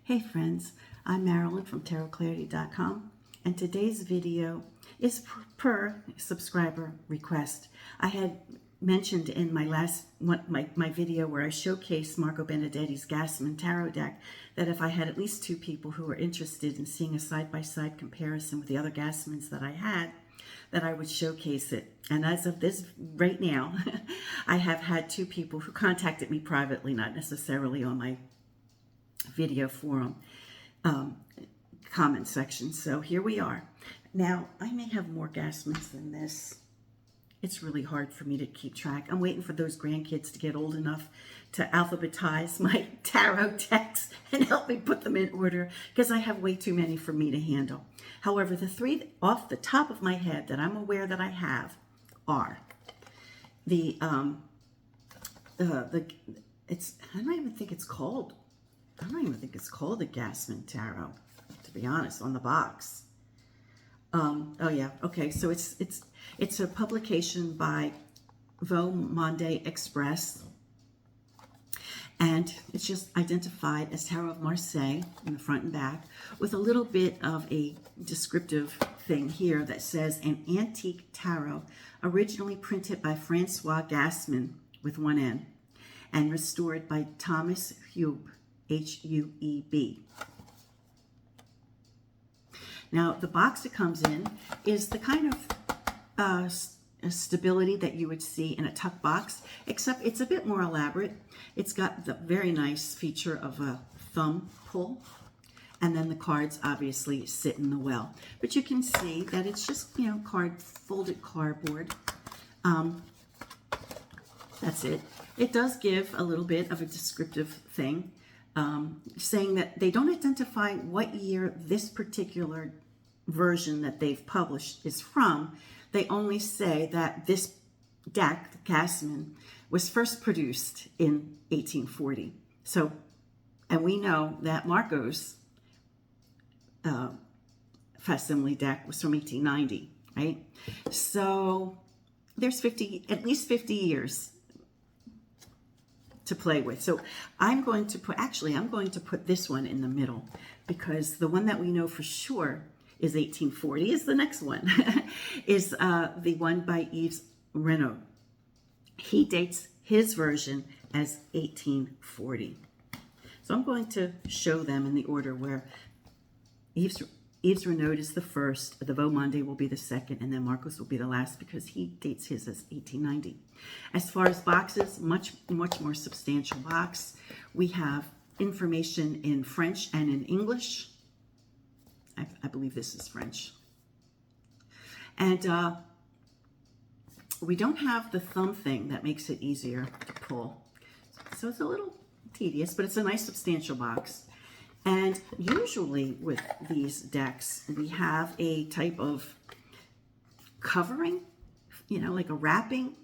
Hey friends, I'm Marilyn from tarotclarity.com, and today's video is per subscriber request. I had mentioned in my last my video where I showcased Marco Benedetti's Gassmann tarot deck that if I had at least two people who were interested in seeing a side-by-side comparison with the other Gassmanns that I had, that I would showcase it. And as of this right now, I have had two people who contacted me privately, not necessarily on my video forum comment section. So here we are. Now, I may have more Gassmanns than this. It's really hard for me to keep track. I'm waiting for those grandkids to get old enough to alphabetize my tarot decks and help me put them in order, because I have way too many for me to handle. However, the three off the top of my head that I'm aware that I have are I don't even think it's called the Gassmann Tarot, to be honest, on the box. Oh yeah, okay, so it's a publication by Vieux Monde Express, and it's just identified as Tarot of Marseille in the front and back, with a little bit of a descriptive thing here that says, an antique tarot originally printed by Francois Gassmann with one N and restored by Thomas Hueb, H-U-E-B. Now, the box it comes in is the kind of stability that you would see in a tuck box, except it's a bit more elaborate. It's got the very nice feature of a thumb pull, and then the cards obviously sit in the well. But you can see that it's just, folded cardboard. That's it. It does give a little bit of a descriptive thing, saying that they don't identify what year this particular version that they've published is from. They only say that this deck, the Gassmann, was first produced in 1840. So, and we know that Marco's facsimile deck was from 1890, right? So there's at least 50 years to play with. So I'm going to put this one in the middle, because the one that we know for sure is 1840 is the next one, is the one by Yves Renaud. He dates his version as 1840. So I'm going to show them in the order where Yves Renaud is the first, the Vieux Monde will be the second, and then Marco's will be the last, because he dates his as 1890. As far as boxes, much more substantial box. We have information in French and in English. I believe this is French. And we don't have the thumb thing that makes it easier to pull. So it's a little tedious, but it's a nice substantial box. And usually with these decks, we have a type of covering, like a wrapping.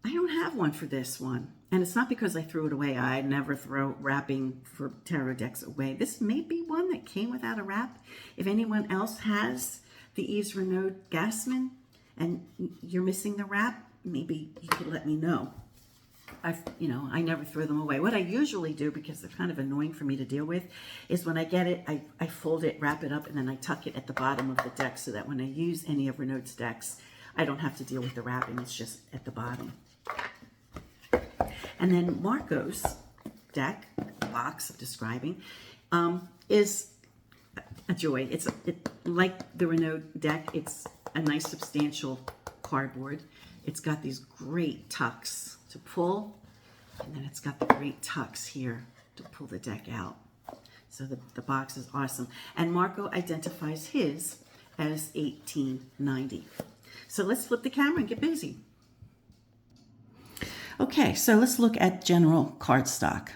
I don't have one for this one. And it's not because I threw it away. I never throw wrapping for tarot decks away. This may be one that came without a wrap. If anyone else has the Yves Renaud Gassmann and you're missing the wrap, maybe you could let me know. I never throw them away. What I usually do, because they're kind of annoying for me to deal with, is when I get it, I fold it, wrap it up, and then I tuck it at the bottom of the deck, so that when I use any of Renaud's decks, I don't have to deal with the wrapping. It's just at the bottom. And then Marco's deck, box of describing, is a joy. It's like the Renaud deck. It's a nice substantial cardboard. It's got these great tucks to pull, and then it's got the great tucks here to pull the deck out. So the box is awesome. And Marco identifies his as 1890. So let's flip the camera and get busy. Okay, so let's look at general cardstock.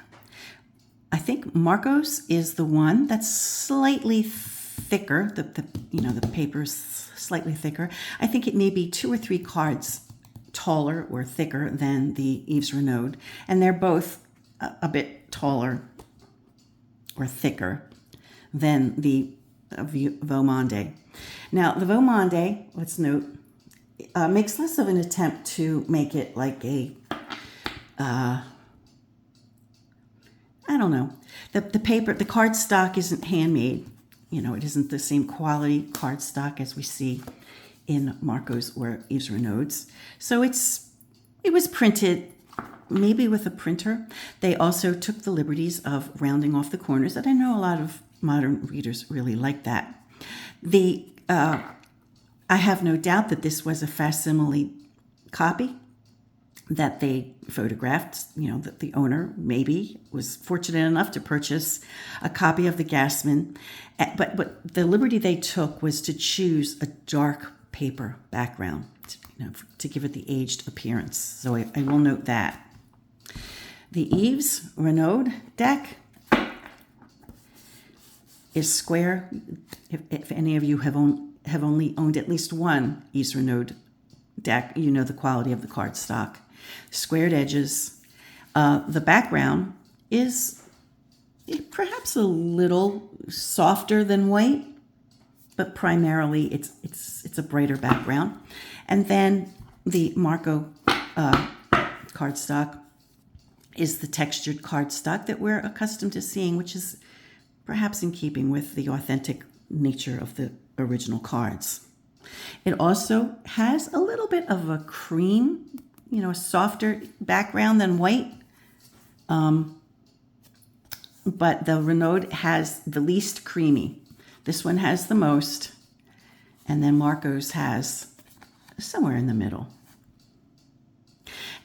I think Marco's is the one that's slightly thicker. The paper's slightly thicker. I think it may be 2 or 3 cards taller or thicker than the Yves Renaud, and they're both a bit taller or thicker than the Vieux Monde. Now, the Vieux Monde, let's note, makes less of an attempt to make it like a I I don't know. The paper, the cardstock isn't handmade. You know, it isn't the same quality cardstock as we see in Marco's or Yves Renaud's. So it was printed maybe with a printer. They also took the liberties of rounding off the corners, and I know a lot of modern readers really like that. I have no doubt that this was a facsimile copy that they photographed, you know, that the owner maybe was fortunate enough to purchase a copy of the Gassmann. But the liberty they took was to choose a dark paper background, to give it the aged appearance. So I will note that. The Yves Renaud deck is square. If any of you have only owned at least one Yves Renaud deck, you know the quality of the cardstock. Squared edges. The background is perhaps a little softer than white, but primarily it's a brighter background. And then the Marco cardstock is the textured cardstock that we're accustomed to seeing, which is perhaps in keeping with the authentic nature of the original cards. It also has a little bit of a cream, you know, a softer background than white. But the Renaud has the least creamy. This one has the most, and then Marco's has somewhere in the middle.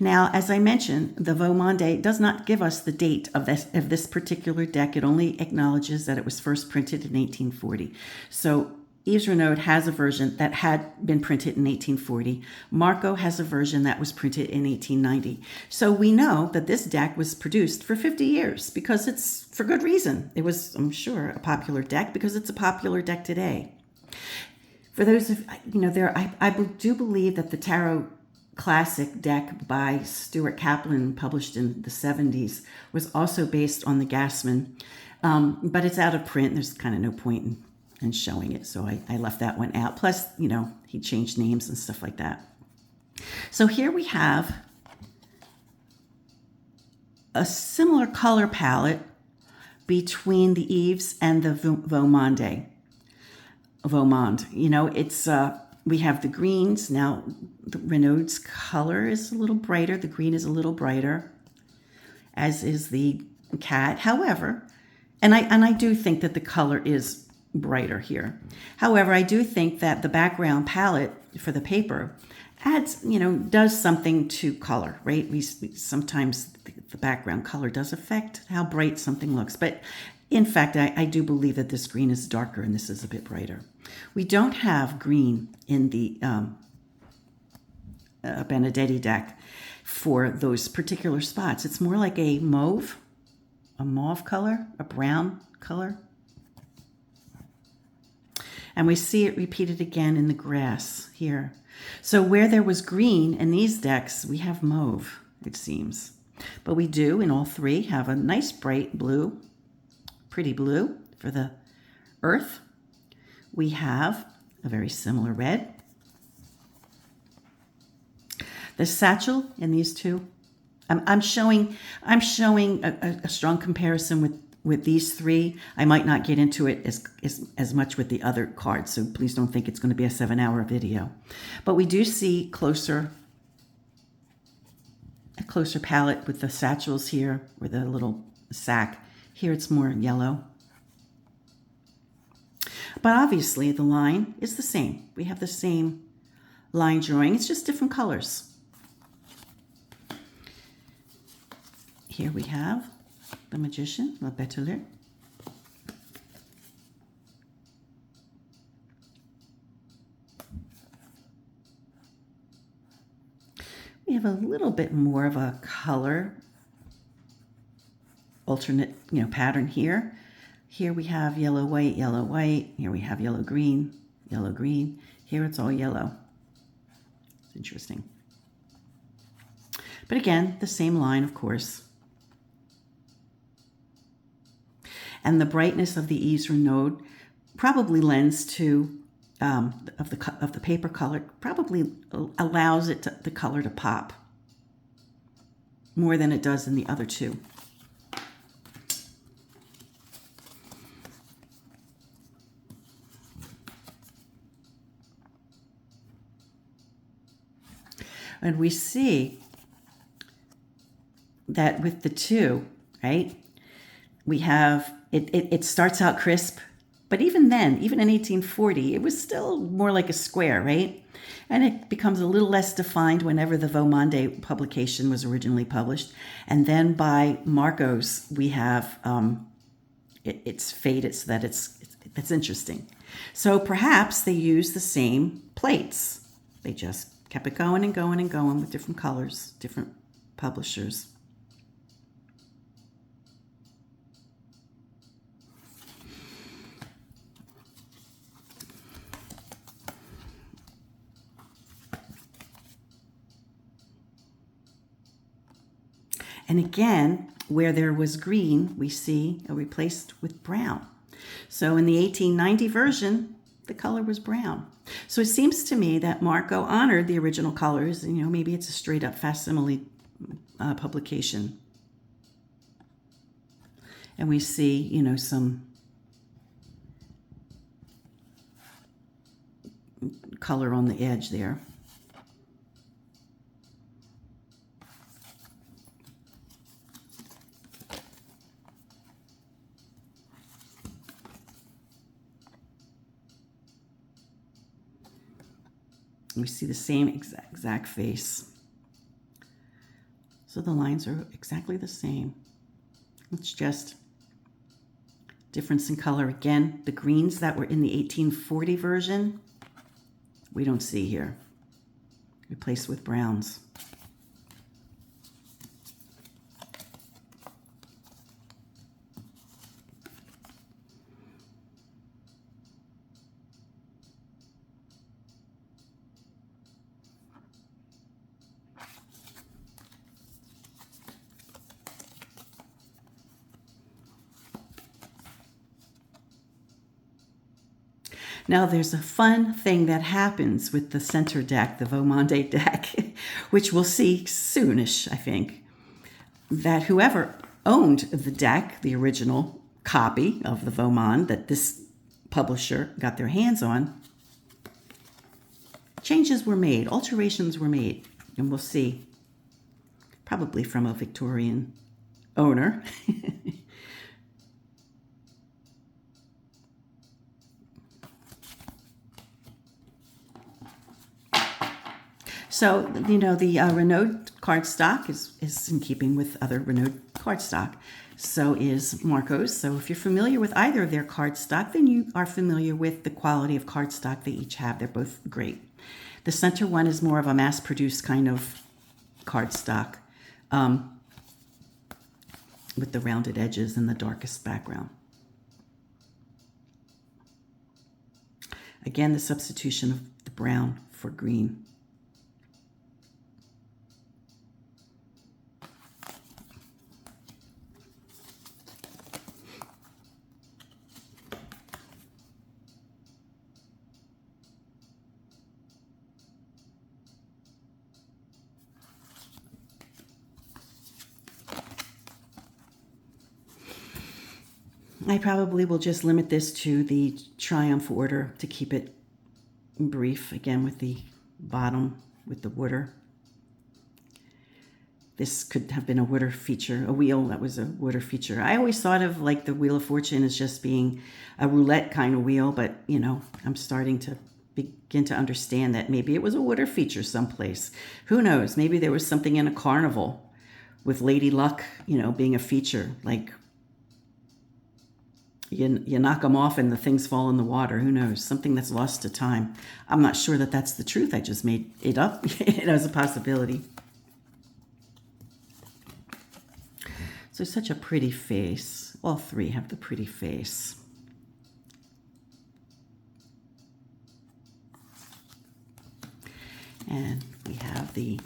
Now, as I mentioned, the Vieux Monde does not give us the date of this particular deck. It only acknowledges that it was first printed in 1840. So Yves Renaud has a version that had been printed in 1840. Marco has a version that was printed in 1890. So we know that this deck was produced for 50 years because it's for good reason. It was, I'm sure, a popular deck because it's a popular deck today. For those of, you know, I do believe that the Tarot Classic deck by Stuart Kaplan, published in the 70s, was also based on the Gassmann, but it's out of print. There's kind of no point in showing it, so I left that one out. Plus, you know, he changed names and stuff like that. So here we have a similar color palette between the Yves and the Vieux Monde. You know, it's we have the greens. Now, the Renaud's color is a little brighter. The green is a little brighter, as is the cat. However, and I do think that the color is brighter here. However, I do think that the background palette for the paper adds, you know, does something to color, right? We sometimes the background color does affect how bright something looks. But in fact, I do believe that this green is darker and this is a bit brighter. We don't have green in the Benedetti deck for those particular spots. It's more like a mauve color, a brown color. And we see it repeated again in the grass here. So where there was green in these decks, we have mauve, it seems. But we do, in all three, have a nice bright blue, pretty blue for the earth. We have a very similar red. The satchel in these two, I'm showing a strong comparison with these three. I might not get into it as much with the other cards, so please don't think it's going to be a 7-hour video. But we do see a closer palette with the satchels here, with a little sack. Here it's more yellow. But obviously the line is the same. We have the same line drawing. It's just different colors. Here we have the magician, Le Beteler. We have a little bit more of a color alternate, you know, pattern here. Here we have yellow, white, yellow, white. Here we have yellow, green, yellow, green. Here it's all yellow. It's interesting. But again, the same line, of course. And the brightness of the Yves Renaud probably lends to, of the paper color, probably allows the color to pop more than it does in the other two. And we see that with the two, right, we have, it starts out crisp, but even then, even in 1840, it was still more like a square, right? And it becomes a little less defined whenever the Vieux Monde publication was originally published. And then by Marco's, we have, it's faded so that that's interesting. So perhaps they used the same plates. They just kept it going and going and going with different colors, different publishers. And again, where there was green, we see a replaced with brown. So in the 1890 version, the color was brown. So it seems to me that Marco honored the original colors. You know, maybe it's a straight up facsimile publication. And we see, you know, some color on the edge there. We see the same exact face. So the lines are exactly the same. It's just difference in color. Again, the greens that were in the 1840 version, we don't see here. Replaced with browns. Now there's a fun thing that happens with the center deck, the Vieux Monde deck, which we'll see soonish, I think, that whoever owned the deck, the original copy of the Vieux Monde that this publisher got their hands on, changes were made, alterations were made, and we'll see, probably from a Victorian owner. So, you know, the Renaud cardstock is in keeping with other Renaud cardstock. So is Marco's. So if you're familiar with either of their cardstock, then you are familiar with the quality of cardstock they each have. They're both great. The center one is more of a mass-produced kind of cardstock with the rounded edges and the darkest background. Again, the substitution of the brown for green. I probably will just limit this to the Triumph order to keep it brief, again with the bottom with the water. This could have been a water feature, a wheel that was a water feature. I always thought of like the Wheel of Fortune as just being a roulette kind of wheel, but you know, I'm starting to begin to understand that maybe it was a water feature someplace. Who knows? Maybe there was something in a carnival with Lady Luck, you know, being a feature, like you knock them off and the things fall in the water. Who knows? Something that's lost to time. I'm not sure that that's the truth. I just made it up as a possibility. So such a pretty face. All three have the pretty face. And we have the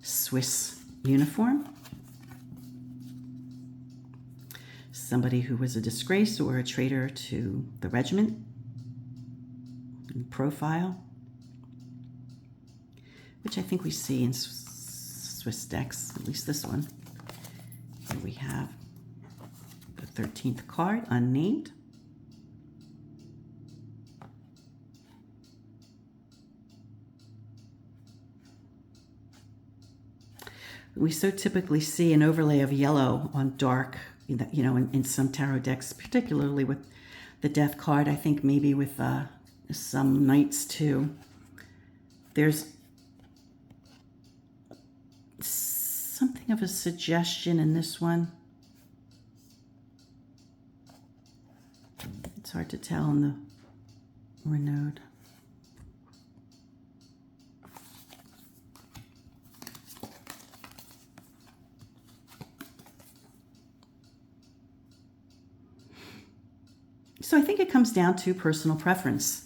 Swiss uniform. Somebody who was a disgrace or a traitor to the regiment. And profile, which I think we see in Swiss decks, at least this one. Here we have the 13th card, unnamed. we so typically see an overlay of yellow on dark, in some tarot decks, particularly with the Death card. I think maybe with some Knights too. There's something of a suggestion in this one. It's hard to tell in the Renaud. So I think it comes down to personal preference.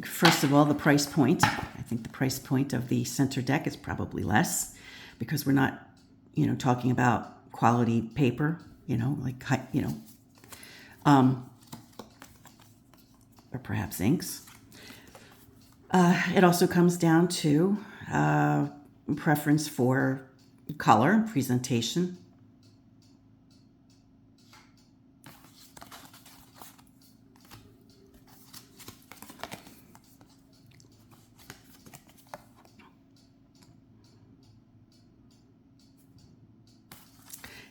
First of all, the price point. I think the price point of the center deck is probably less because we're not, talking about quality paper, or perhaps inks. It also comes down to preference for color, presentation.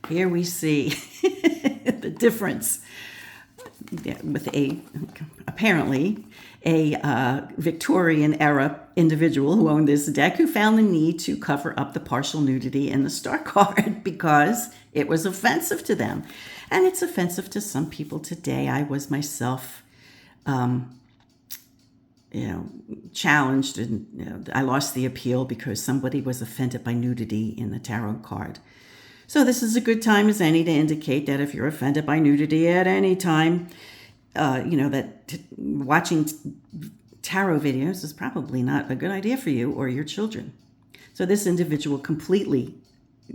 Here we see the difference with apparently a Victorian era individual who owned this deck who found the need to cover up the partial nudity in the star card because it was offensive to them. And it's offensive to some people today. I was myself, challenged, and I lost the appeal because somebody was offended by nudity in the tarot card. So this is a good time as any to indicate that if you're offended by nudity at any time, that watching tarot videos is probably not a good idea for you or your children. So this individual completely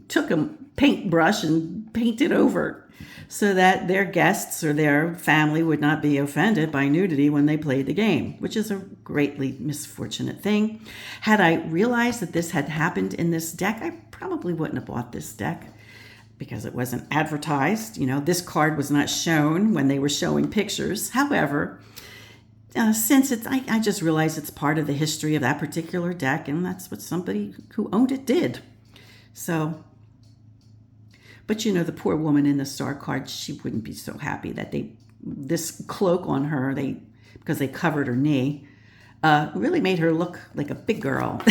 took a paintbrush and painted over so that their guests or their family would not be offended by nudity when they played the game, which is a greatly misfortunate thing. Had I realized that this had happened in this deck, I probably wouldn't have bought this deck because it wasn't advertised. This card was not shown when they were showing pictures. However, since I just realized it's part of the history of that particular deck, and that's what somebody who owned it did. So, but the poor woman in the star card, she wouldn't be so happy that this cloak on her, because they covered her knee, really made her look like a big girl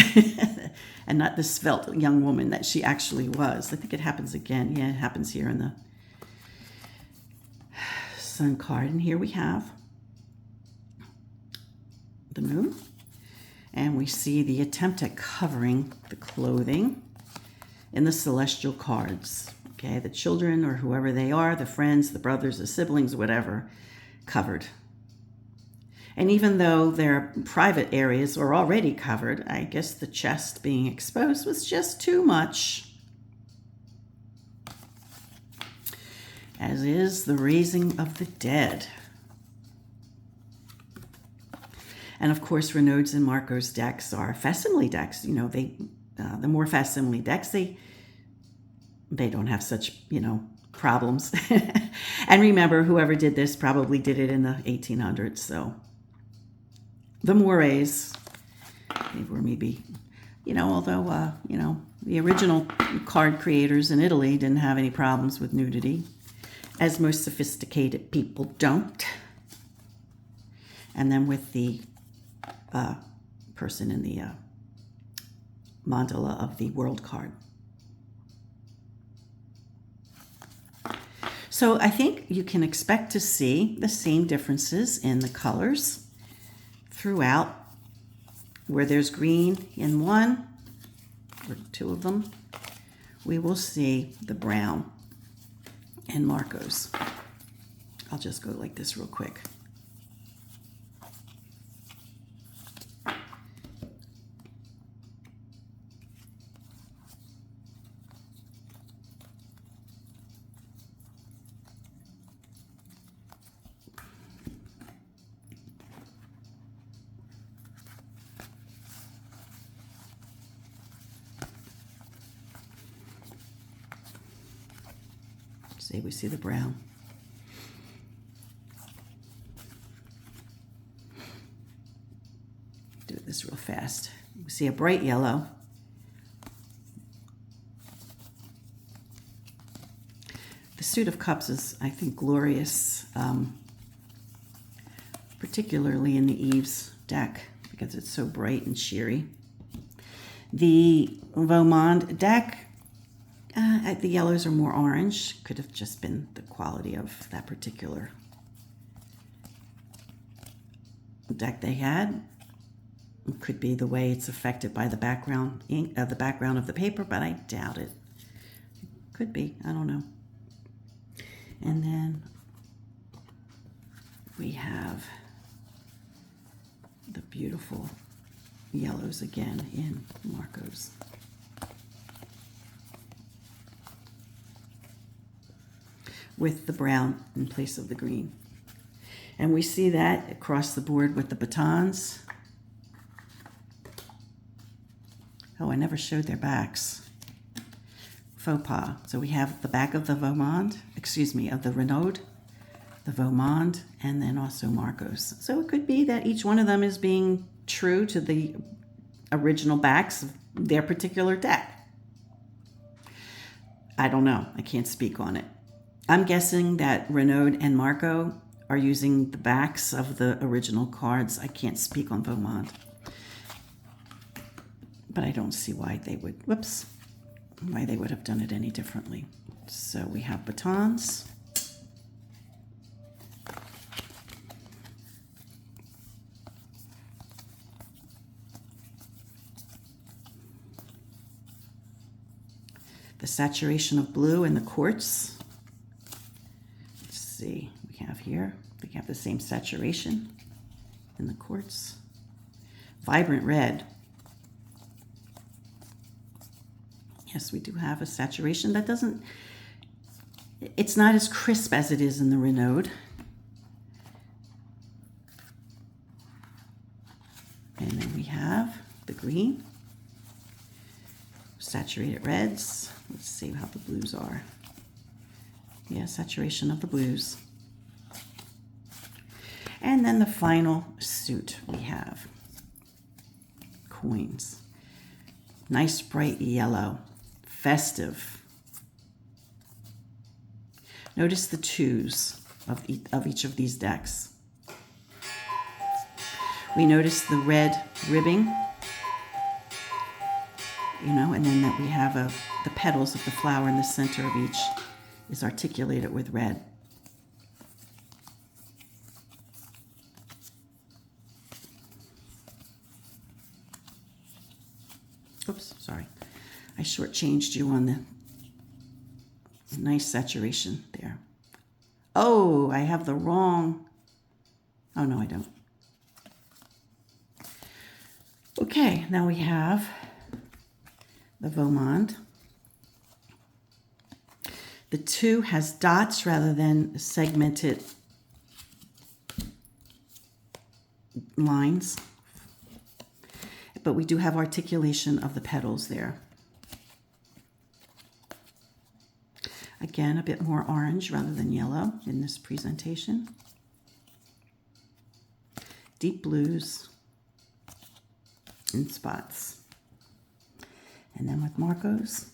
and not the svelte young woman that she actually was. I think it happens again. Yeah, it happens here in the Sun card. And here we have the Moon. And we see the attempt at covering the clothing in the celestial cards. Okay, the children or whoever they are, the friends, the brothers, the siblings, whatever, covered. And even though their private areas are already covered, I guess the chest being exposed was just too much. As is the raising of the dead. And of course, Renaud's and Marco's decks are facsimile decks. The more facsimile decks, they don't have such, problems. And remember, whoever did this probably did it in the 1800s, so the mores, they were maybe, although, the original card creators in Italy didn't have any problems with nudity, as most sophisticated people don't. And then with the person in the mandala of the world card. So I think you can expect to see the same differences in the colors throughout. Where there's green in one or two of them, we will see the brown in Marco's. I'll just go like this real quick. See, we see the brown. Do this real fast. We see a bright yellow, The suit of cups is, I think, glorious, particularly in the Yves deck, because it's so bright and cheery. The Vieux Monde deck, the yellows are more orange. Could have just been the quality of that particular deck they had. It could be the way it's affected by the background ink, the background of the paper, but I doubt it. Could be, I don't know. And then we have the beautiful yellows again in Marco's. With the brown in place of the green. And we see that across the board with the batons. Oh, I never showed their backs. Faux pas. So we have the back of the Vieux Monde, of the Renaud, the Vieux Monde, and then also Marco's. So it could be that each one of them is being true to the original backs of their particular deck. I don't know. I can't speak on it. I'm guessing that Renaud and Marco are using the backs of the original cards. I can't speak on Vieux Monde. But I don't see why they would, why they would have done it any differently. So we have batons. The saturation of blue in the quartz. Let's see, we have here, we have the same saturation in the quartz. Vibrant red. Yes, we do have a saturation that doesn't, it's not as crisp as it is in the Renaud. And then we have the green, saturated reds. Let's see how the blues are. Yeah, saturation of the blues. And then the final suit we have. Coins. Nice bright yellow. Festive. Notice the twos of each of these decks. We notice the red ribbing, and then that we have the petals of the flower in the center of each is articulated with red. Oops, sorry. I shortchanged you on the nice saturation there. Oh, I have the wrong. Oh, no, I don't. Okay, now we have the Vieux Monde. The 2 has dots rather than segmented lines, but we do have articulation of the petals there. Again, a bit more orange rather than yellow in this presentation. Deep blues in spots. And then with Marco's,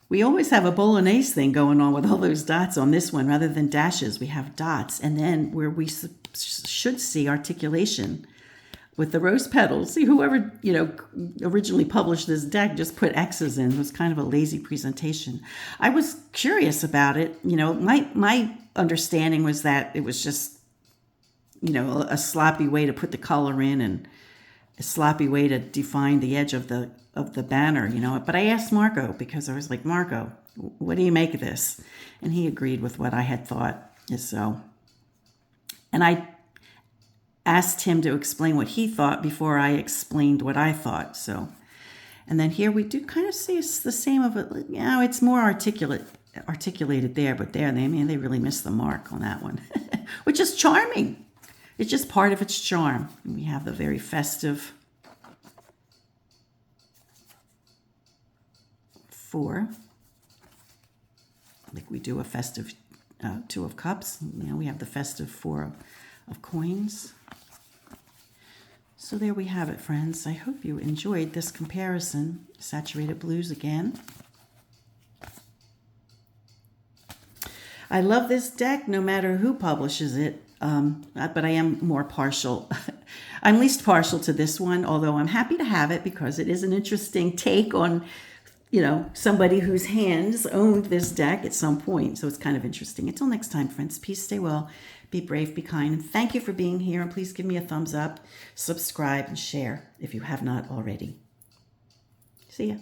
we always have a bolognese thing going on with all those dots on this one. Rather than dashes, we have dots. And then where we should see articulation with the rose petals. See, whoever, originally published this deck just put X's in. It was kind of a lazy presentation. I was curious about it. My understanding was that it was just, a sloppy way to put the color in and a sloppy way to define the edge of the banner, But I asked Marco because I was like, Marco, what do you make of this? And he agreed with what I had thought. And I asked him to explain what he thought before I explained what I thought. And then here we do kind of see it's the same of it. It's more articulated there, but there, they really missed the mark on that one, which is charming. It's just part of its charm. And we have the very festive 4, like we do a festive 2 of cups. We have the festive 4 of coins. So there we have it, friends. I hope you enjoyed this comparison. Saturated blues again. I love this deck no matter who publishes it, but I am more partial. I'm least partial to this one, although I'm happy to have it because it is an interesting take on, somebody whose hands owned this deck at some point. So it's kind of interesting. Until next time, friends, peace, stay well, be brave, be kind, and thank you for being here. And please give me a thumbs up, subscribe, and share if you have not already. See ya.